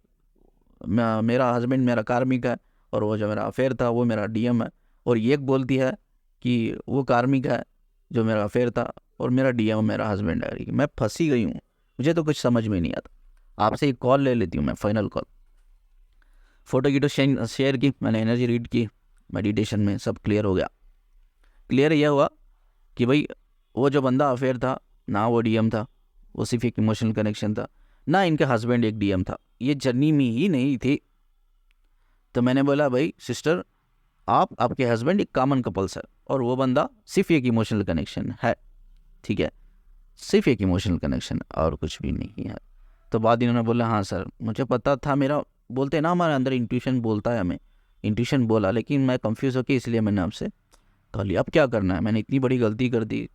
Speaker 1: मेरा हस्बैंड मेरा कार्मिक है, और वो जो मेरा अफेयर था वो मेरा DM है। और ये एक बोलती है कि वो कार्मिक है जो मेरा अफेयर था, और मेरा DM मेरा हस्बैंड है। मैं फंसी गई हूँ, मुझे तो कुछ समझ में नहीं आता। आपसे एक कॉल ले लेती हूँ मैं, फाइनल कॉल। फ़ोटो की तो शेयर की मैंने, एनर्जी रीड की, मेडिटेशन में सब क्लियर हो गया। क्लियर यह हुआ कि भाई वो जो बंदा अफेयर था ना, वो DM था, वो सिर्फ एक इमोशनल कनेक्शन था ना, इनके हस्बैंड एक DM था, ये जर्नी में ही नहीं थी। तो मैंने बोला, भाई सिस्टर, आप आपके हस्बैंड एक कॉमन कपल्स है, और वो बंदा सिर्फ एक इमोशनल कनेक्शन है, ठीक है, सिर्फ एक इमोशनल कनेक्शन और कुछ भी नहीं है। तो बाद इन्होंने बोला, हाँ सर मुझे पता था, मेरा बोलते हैं ना हमारे अंदर इंट्यूशन बोलता है हमें, इंट्यूशन बोला, लेकिन मैं कंफ्यूज होकर इसलिए मैंने आपसे कह लिया। अब क्या करना है, मैंने इतनी बड़ी गलती कर दी।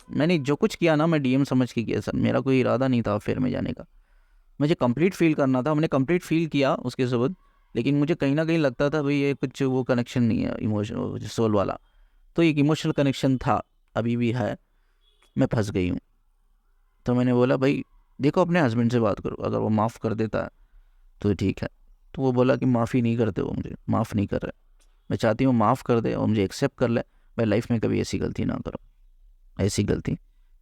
Speaker 1: मैंने जो कुछ किया ना, मैं DM समझ के किया सर, मेरा कोई इरादा नहीं था अफेयर में जाने का। मुझे कंप्लीट फील करना था, मैंने कंप्लीट फील किया उसके सबूत, लेकिन मुझे कहीं ना कहीं लगता था भाई ये कुछ वो कनेक्शन नहीं है इमोशन सोल वाला। तो एक इमोशनल कनेक्शन था, अभी भी है, मैं फंस गई हूँ। तो मैंने बोला, भाई देखो अपने हस्बैंड से बात करो, अगर वो माफ़ कर देता है तो ठीक है। तो वो बोला कि माफ़ी नहीं करते, वो मुझे माफ़ नहीं कर रहे। मैं चाहती हूँ माफ़ कर दे और मुझे एक्सेप्ट कर ले, मैं लाइफ में कभी ऐसी गलती ना करो, ऐसी गलती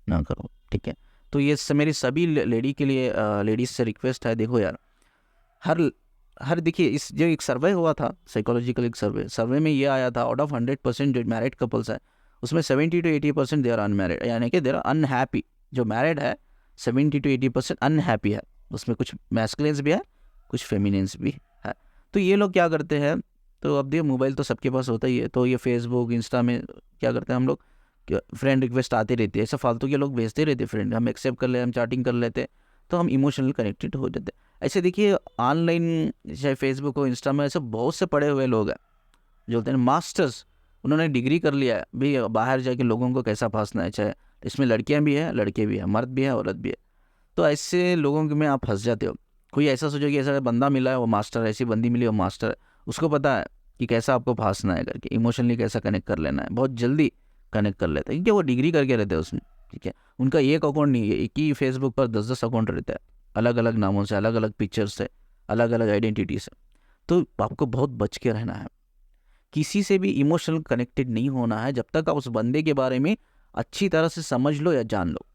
Speaker 1: ना करो, ठीक है। तो ये मेरी सभी लेडी के लिए, लेडीज़ से रिक्वेस्ट है, देखो यार, हर हर देखिए, इस जो एक सर्वे हुआ था, साइकोलॉजिकल एक सर्वे में ये आया था, आउट ऑफ 100% जो मैरिड कपल्स है, उसमें 70 to 80% दे आर अनमैरिड, यानी कि दे आर अनहैप्पी। जो मैरिड है 70 to 80% अनहैप्पी है। उसमें कुछ मैस्कुलिन्स भी है, कुछ फेमिनिन्स भी है। तो ये लोग क्या करते हैं, तो अब देखिए मोबाइल तो सबके पास होता ही है, तो ये फेसबुक इंस्टा में क्या करते हैं हम लोग, फ्रेंड रिक्वेस्ट आती रहती है, ऐसा फालतू के लोग भेजते रहते फ्रेंड, हम एक्सेप्ट कर ले, हम चैटिंग कर लेते, तो हम इमोशनल कनेक्टेड हो जाते। ऐसे देखिए ऑनलाइन, चाहे फेसबुक हो, इंस्टा में, ऐसे बहुत से पढ़े हुए लोग हैं जो होते हैं मास्टर्स, उन्होंने डिग्री कर लिया है भाई बाहर जाके लोगों को कैसा फंसना है, चाहे इसमें लड़कियां भी हैं, लड़के भी हैं, मर्द भी है, औरत भी है। तो ऐसे लोगों के में आप फंस जाते हो। कोई ऐसा सोचो कि ऐसा बंदा मिला है वो मास्टर है, ऐसी बंदी मिली वो मास्टर है, उसको पता है कि कैसा आपको फंसना है करके, इमोशनली कैसा कनेक्ट कर लेना है, बहुत जल्दी कनेक्ट कर लेता है, क्योंकि वो डिग्री करके रहते हैं उसमें, ठीक है। उनका एक अकाउंट नहीं है, एक ही फेसबुक पर 10-10 अकाउंट रहता है, अलग अलग नामों से, अलग अलग पिक्चर्स से, अलग अलग आइडेंटिटी से। तो आपको बहुत बच के रहना है, किसी से भी इमोशनल कनेक्टेड नहीं होना है जब तक आप उस बंदे के बारे में अच्छी तरह से समझ लो या जान लो,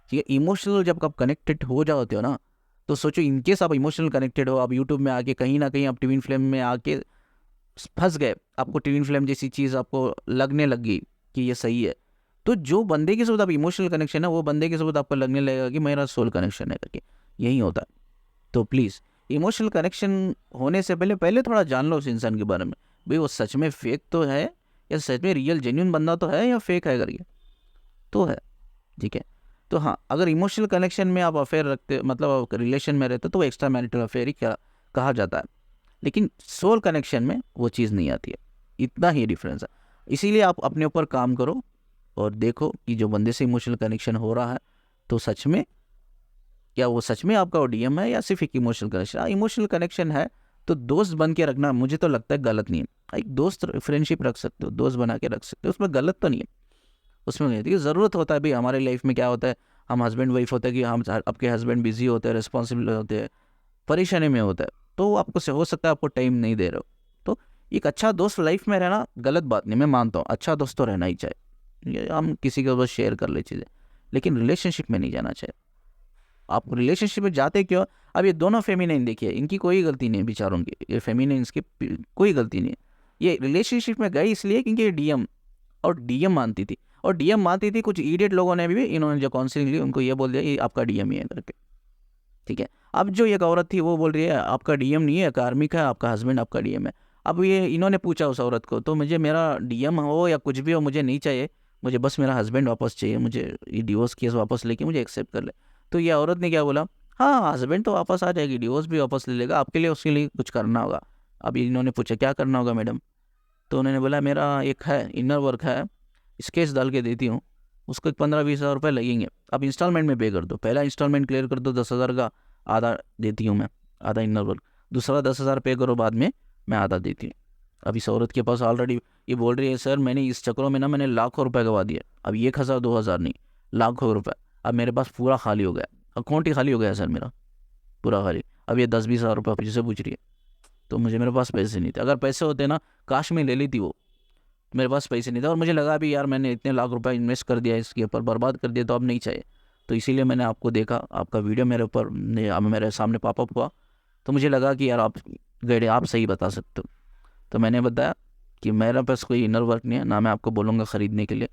Speaker 1: ठीक है। इमोशनल जब आप कनेक्टेड हो जाते हो ना, तो सोचो इनकेस आप इमोशनल कनेक्टेड हो, आप यूट्यूब में आके कहीं ना कहीं आप ट्विन फ्लेम में आके फंस गए, आपको ट्विन फ्लेम जैसी चीज़ आपको लगने लगी कि ये सही है, तो जो बंदे के साथ आप इमोशनल कनेक्शन है, वो बंदे के साथ आपको लगने लगेगा कि मेरा सोल कनेक्शन है करके, यही होता है। तो प्लीज़ इमोशनल कनेक्शन होने से पहले पहले थोड़ा जान लो उस इंसान के बारे में, भाई वो सच में फेक तो है, या सच में रियल जेन्यून बंदा तो है, या फेक है करके, तो है, ठीक है। तो हाँ, अगर इमोशनल कनेक्शन में आप अफेयर रखते, मतलब आप रिलेशन में रहते, तो वो एक्स्ट्रा मैरिटल अफेयर ही कहा जाता है, लेकिन सोल कनेक्शन में वो चीज़ नहीं आती है, इतना ही डिफरेंस है। इसीलिए आप अपने ऊपर काम करो और देखो कि जो बंदे से इमोशनल कनेक्शन हो रहा है, तो सच में क्या वो सच में आपका ODM है, या सिर्फ एक इमोशनल कनेक्शन। इमोशनल कनेक्शन है तो दोस्त बन के रखना, मुझे तो लगता है गलत नहीं है। एक दोस्त फ्रेंडशिप रख सकते हो, दोस्त बना के रख सकते हो, उसमें गलत तो नहीं है। उसमें नहीं है, ज़रूरत होता है भाई, हमारे लाइफ में क्या होता है, हम हस्बैंड वाइफ होते हैं कि हम, आपके हस्बैंड बिजी होते हैं, रिस्पॉन्सिबल होते हैं, परेशानी में होता है, तो आपको से हो सकता है आपको टाइम नहीं दे रहे हो, तो एक अच्छा दोस्त लाइफ में रहना गलत बात नहीं, मैं मानता हूँ, अच्छा दोस्त तो रहना ही चाहिए, ये हम किसी के बस शेयर कर ले चीज़ें, लेकिन रिलेशनशिप में नहीं जाना चाहिए। आप रिलेशनशिप में जाते क्यों? अब ये दोनों फेमिनिन देखिए, इनकी कोई गलती नहीं है बेचारों की, ये फेमिनिन्स की कोई गलती नहीं है। ये रिलेशनशिप में गई इसलिए क्योंकि ये डीएम और डीएम मानती थी, और डीएम मानती थी, कुछ इडियट लोगों ने भी, इन्होंने जो काउंसलिंग ली उनको ये बोल दिया ये आपका डीएम ही है करके, ठीक है। अब जो एक औरत थी वो बोल रही है आपका डीएम नहीं है, कार्मिक है, आपका हस्बैंड आपका डीएम है। अब ये इन्होंने पूछा उस औरत को, तो मुझे मेरा डीएम हो या कुछ भी हो मुझे नहीं चाहिए, मुझे बस मेरा हस्बैंड वापस चाहिए, मुझे ये डिवोर्स केस वापस लेके मुझे एक्सेप्ट कर ले। तो ये औरत ने क्या बोला, हाँ हस्बैंड तो वापस आ जाएगी, डिवोर्स भी वापस ले लेगा, आपके लिए उसके लिए कुछ करना होगा। अब इन्होंने पूछा क्या करना होगा मैडम, तो उन्होंने बोला मेरा एक है इनर वर्क है, स्केच डाल के देती हूँ, उसको 15-20 हज़ार रुपये लगेंगे, अब इंस्टॉलमेंट में पे कर दो, पहला इंस्टॉलमेंट क्लियर कर दो 10,000 का, आधा देती हूँ मैं, आधा इनर वर्क, दूसरा 10,000 पे करो बाद में, मैं आधा देती हूँ। अब इस औरत के पास ऑलरेडी ये बोल रही है सर मैंने इस चक्रों में ना मैंने लाखों रुपए गवा दिए, अब 1,000 2,000 नहीं, लाखों रुपए, अब मेरे पास पूरा खाली हो गया, अकाउंट ही खाली हो गया सर मेरा पूरा खाली, अब ये 10-20 हज़ार रुपये फिर से पूछ रही है, तो मुझे मेरे पास पैसे नहीं थे, अगर पैसे होते ना काश में ले ली थी वो, मेरे पास पैसे नहीं थे, और मुझे लगा भी यार मैंने इतने लाख रुपए इन्वेस्ट कर दिया इसके ऊपर, बर्बाद कर दिया, तो अब नहीं चाहिए, तो इसीलिए मैंने आपको देखा, आपका वीडियो मेरे ऊपर मेरे सामने पॉपअप हुआ, तो मुझे लगा कि यार आप गए आप सही बता सकते हो, तो मैंने बताया कि मेरे पास कोई इनर वर्क नहीं है, ना मैं आपको बोलूँगा ख़रीदने के लिए,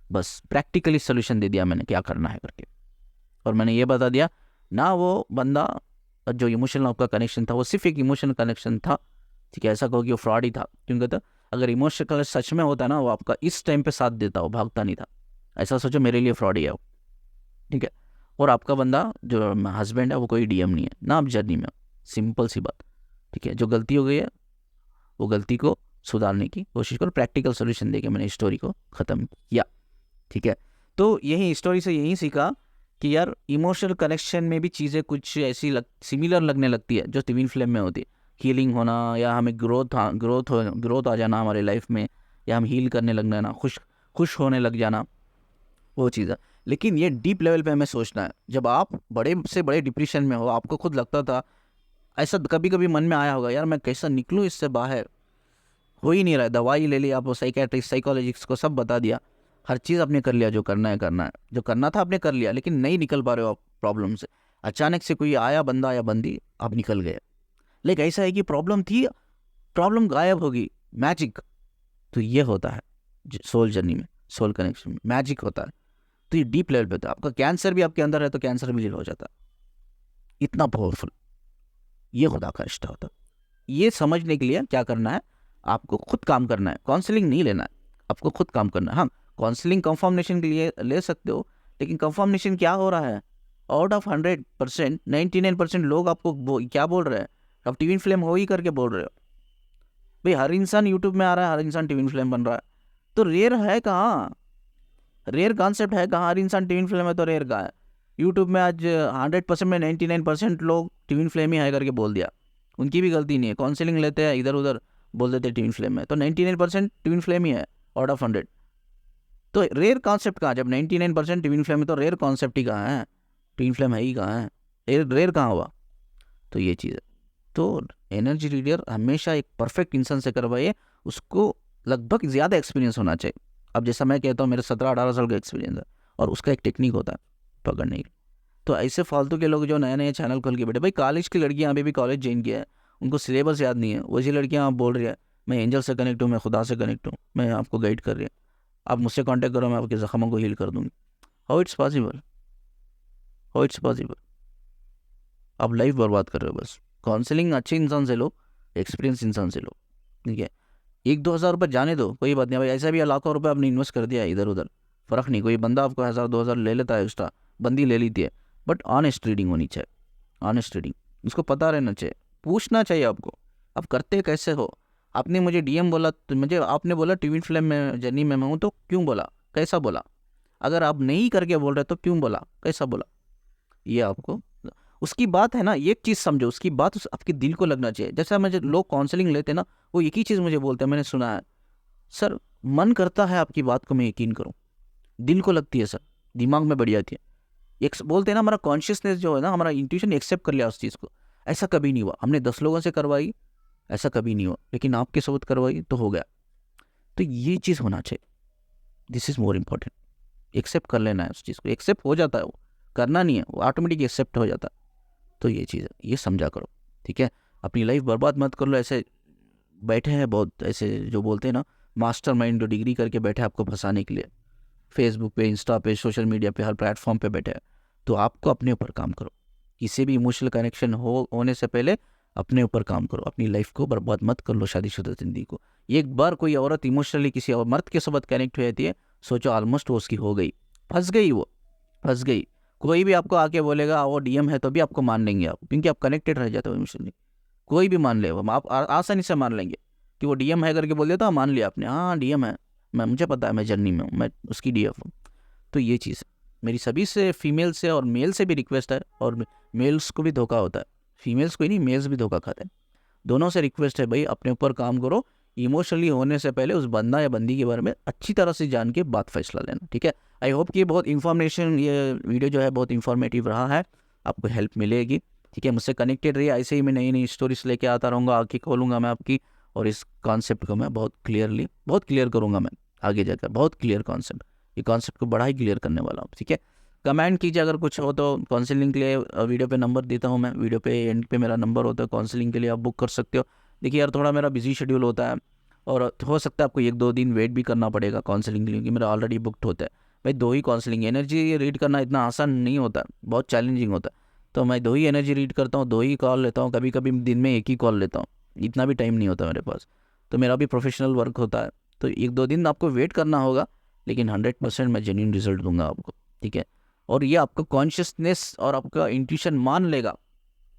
Speaker 1: बस प्रैक्टिकली सोल्यूशन दे दिया मैंने क्या करना है करके, और मैंने ये बता दिया ना वो बंदा जो इमोशनल आपका कनेक्शन था वो सिर्फ एक इमोशनल कनेक्शन था, ठीक है, ऐसा कहो कि वो फ्रॉड ही था, क्योंकि तो अगर इमोशनल सच में होता ना वो आपका इस टाइम पे साथ देता, वो भागता नहीं था, ऐसा सोचो मेरे लिए फ्रॉड ही है वो, ठीक है। और आपका बंदा जो हस्बैंड है वो कोई डीएम नहीं है ना, आप जर्नी में हो, सिंपल सी बात, ठीक है, जो गलती हो गई है वो गलती को सुधारने की कोशिश करो, प्रैक्टिकल सोल्यूशन देके मैंने स्टोरी को ख़त्म किया, ठीक है। तो यही स्टोरी से यही सीखा कि यार इमोशनल कनेक्शन में भी चीज़ें कुछ ऐसी सिमिलर लगने लगती है जो ट्विन फ्लेम में होती है, हीलिंग होना या हमें ग्रोथ आ जाना हमारे लाइफ में, या हम हील करने लग जाना, खुश होने लग जाना, वो चीज़ है। लेकिन ये डीप लेवल पे हमें सोचना है, जब आप बड़े से बड़े डिप्रेशन में हो, आपको खुद लगता था, ऐसा कभी कभी मन में आया होगा यार मैं कैसा निकलूँ इससे बाहर, हो ही नहीं रहा है, दवाई ले ली, आपको साइकेट्रिस्ट साइकोलॉजिस्ट को सब बता दिया, हर चीज़ आपने कर लिया, जो करना है जो करना था आपने कर लिया, लेकिन नहीं निकल पा रहे हो आप प्रॉब्लम से, अचानक से कोई आया बंदा या बंदी, आप निकल गए। लेकिन ऐसा है कि प्रॉब्लम थी, प्रॉब्लम गायब होगी, मैजिक, तो ये होता है सोल जर्नी में, सोल कनेक्शन में मैजिक होता है, तो ये डीप लेवल पे होता है। आपका कैंसर भी आपके अंदर है तो कैंसर भी हील हो जाता है, इतना पावरफुल ये खुदा का रिश्ता होता है। ये समझने के लिए क्या करना है, आपको खुद काम करना है, काउंसलिंग नहीं लेना है, आपको खुद काम करना है। हाँ काउंसलिंग कंफर्मेशन के लिए ले सकते हो, लेकिन कंफर्मेशन क्या हो रहा है, आउट ऑफ 100% 99% लोग आपको क्या बोल रहे हैं, आप ट्विन फ्लेम हो ही करके बोल रहे हो। भाई हर इंसान यूट्यूब में आ रहा है, हर इंसान ट्विन फ्लेम बन रहा है, तो रेयर है कहाँ, रेयर कॉन्सेप्ट है कहाँ, हर इंसान ट्विन फ्लेम है तो रेयर कहाँ है। यूट्यूब में आज 100% में 99% लोग ट्विन फ्लेम ही है करके बोल दिया, उनकी भी गलती नहीं है, काउंसलिंग लेते हैं इधर उधर बोल देते हैं ट्विन फ्लेम में, तो 99% ट्विन फ्लेम ही है आउट ऑफ 100, तो रेयर कॉन्सेप्ट कहाँ, जब 99% ट्विन फ्लेम है तो रेयर कॉन्सेप्ट ही कहाँ है, ट्विन फ्लेम है ही कहाँ है, रेयर कहाँ हुआ, तो ये चीज़ है। तो एनर्जी रीडर हमेशा एक परफेक्ट इंसान से करवाइए, उसको लगभग ज़्यादा एक्सपीरियंस होना चाहिए। अब जैसा मैं कहता हूँ मेरे 17-18 साल का एक्सपीरियंस है, और उसका एक टेक्निक होता है पकड़ने की। तो ऐसे फालतू के लोग जो नए नए चैनल खोल के बैठे, भाई कॉलेज की लड़कियाँ अभी भी कॉलेज ज्वाइन किया है, उनको सिलेबस याद नहीं है, वैसी लड़कियाँ आप बोल रही है मैं एंजल से कनेक्ट हूँ, मैं खुदा से कनेक्ट हूँ, मैं आपको गाइड कर रही हूँ, आप मुझसे कांटेक्ट करो, मैं आपके ज़ख्मों को हील कर दूँगी। How it's possible, how it's possible, आप लाइफ बर्बाद कर रहे हो। बस काउंसलिंग अच्छे इंसान से लो, एक्सपीरियंस इंसान से लो, ठीक है। 1-2 हज़ार रुपये जाने दो, कोई बात नहीं भाई, ऐसा भी लाखों रुपये आपने इन्वेस्ट कर दिया इधर उधर, फ़र्क नहीं, कोई बंदा आपको 1,000-2,000 ले लेता है एक्स्ट्रा, बंदी ले लेती है, बट ऑनेस्ट रीडिंग होनी चाहिए, ऑनेस्ट रीडिंग, उसको पता रहना चाहिए, पूछना चाहिए आपको आप करते कैसे हो। आपने मुझे डीएम बोला तो मुझे आपने बोला ट्विन फ्लेम में जर्नी में मैं हूँ, तो क्यों बोला, कैसा बोला, अगर आप नहीं करके बोल रहे तो क्यों बोला, कैसा बोला, ये आपको उसकी बात है ना, एक चीज़ समझो, उसकी बात आपके दिल को लगना चाहिए। जैसा मुझे लोग काउंसलिंग लेते हैं ना, वो एक ही चीज़ मुझे बोलते हैं, मैंने सुना है, सर मन करता है आपकी बात को मैं यकीन करूं, दिल को लगती है सर, दिमाग में बढ़ जाती है, एक बोलते हैं ना हमारा कॉन्शियसनेस जो है ना, हमारा इंट्यूशन एक्सेप्ट कर लिया उस चीज़ को, ऐसा कभी नहीं हुआ। हमने 10 लोगों से करवाई, ऐसा कभी नहीं हुआ, लेकिन आपके साथ करवाई तो हो गया। तो ये चीज़ होना चाहिए, this is more important. Accept कर लेना है उस चीज़ को, एक्सेप्ट हो जाता है, वो करना नहीं है, वो ऑटोमेटिक एक्सेप्ट हो जाता है। तो ये चीज़ है, ये समझा करो, ठीक है। अपनी लाइफ बर्बाद मत कर लो। ऐसे बैठे हैं बहुत ऐसे जो बोलते हैं ना मास्टरमाइंड, जो डिग्री करके बैठे हैं आपको फंसाने के लिए, फेसबुक पे, इंस्टा पे, सोशल मीडिया पे, हर प्लेटफॉर्म पे बैठे हैं। तो आपको अपने ऊपर काम करो, किसी भी इमोशनल कनेक्शन होने से पहले अपने ऊपर काम करो। अपनी लाइफ को बर्बाद मत कर लो, शादीशुदा ज़िंदगी को। एक बार कोई औरत इमोशनली किसी और मर्द के साथ कनेक्ट हो जाती है, सोचो ऑलमोस्ट वो उसकी हो गई, फंस गई, वो फंस गई। कोई भी आपको आके बोलेगा वो डीएम है तो भी आपको मान लेंगे आप, क्योंकि आप कनेक्टेड रह जाते हो इमोशनली। कोई भी मान ले, वो आप आसानी से मान लेंगे कि वो डीएम है करके बोल देता तो मान लिया आपने, हाँ डीएम है, मैं मुझे पता है, मैं जर्नी में हूँ, मैं उसकी डीएफ हूँ। तो ये चीज़ मेरी सभी से, फीमेल से और मेल से भी रिक्वेस्ट है, और मेल्स को भी धोखा होता है, फीमेल्स को ही नहीं, मेल्स भी धोखा खाते हैं। दोनों से रिक्वेस्ट है भाई, अपने ऊपर काम करो। इमोशनली होने से पहले उस बंदा या बंदी के बारे में अच्छी तरह से जान के बात फैसला लेना, ठीक है। आई होप कि बहुत इन्फॉर्मेशन, ये वीडियो जो है बहुत इन्फॉर्मेटिव रहा है, आपको हेल्प मिलेगी, ठीक है। मुझसे कनेक्टेड रहिए, ऐसे ही मैं नई नई स्टोरीज लेके आता रहूँगा, आँखें खोलूँगा मैं आपकी, और इस कॉन्सेप्ट को मैं बहुत क्लियर करूँगा मैं आगे जाकर, बहुत क्लियर कॉन्सेप्ट, ये कॉन्सेप्ट को बड़ा ही क्लियर करने वाला हूँ, ठीक है। कमेंट कीजिए अगर कुछ हो तो। काउंसलिंग के लिए वीडियो पे नंबर देता हूँ मैं, वीडियो पे एंड पे मेरा नंबर होता है, काउंसलिंग के लिए आप बुक कर सकते हो। देखिए यार, थोड़ा मेरा बिजी शेड्यूल होता है, और हो सकता है आपको 1-2 दिन वेट भी करना पड़ेगा काउंसलिंग के लिए, क्योंकि मेरा ऑलरेडी बुकड होता है। भाई 2 ही काउंसलिंग, एनर्जी रीड करना इतना आसान नहीं होता, बहुत चैलेंजिंग होता है। तो मैं 2 ही एनर्जी रीड करता हूँ, 2 ही कॉल लेता हूँ, कभी कभी दिन में 1 ही कॉल लेता हूँ, इतना भी टाइम नहीं होता मेरे पास। तो मेरा भी प्रोफेशनल वर्क होता है, तो 1-2 दिन आपको वेट करना होगा, लेकिन 100% मैं जेन्युइन रिजल्ट दूंगा आपको, ठीक है। और ये आपका कॉन्शियसनेस और आपका इंट्यूशन मान लेगा,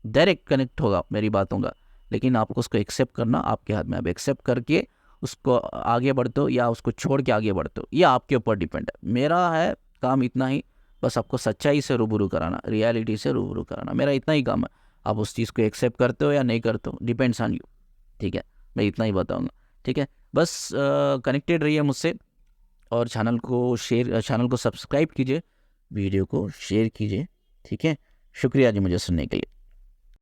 Speaker 1: डायरेक्ट कनेक्ट होगा मेरी बातों का, लेकिन आपको उसको एक्सेप्ट करना आपके हाथ में। आप एक्सेप्ट करके उसको आगे बढ़ते हो या उसको छोड़ के आगे बढ़ते हो, ये आपके ऊपर डिपेंड है। मेरा है काम इतना ही, बस आपको सच्चाई से रूबरू कराना, रियलिटी से रूबरू कराना, मेरा इतना ही काम है। आप उस चीज़ को एक्सेप्ट करते हो या नहीं करते हो, डिपेंड्स ऑन यू, ठीक है। मैं इतना ही बताऊँगा, ठीक है। बस कनेक्टेड रहिए मुझसे, और चैनल को सब्सक्राइब कीजिए, वीडियो को शेयर कीजिए, ठीक है। शुक्रिया जी मुझे सुनने के लिए।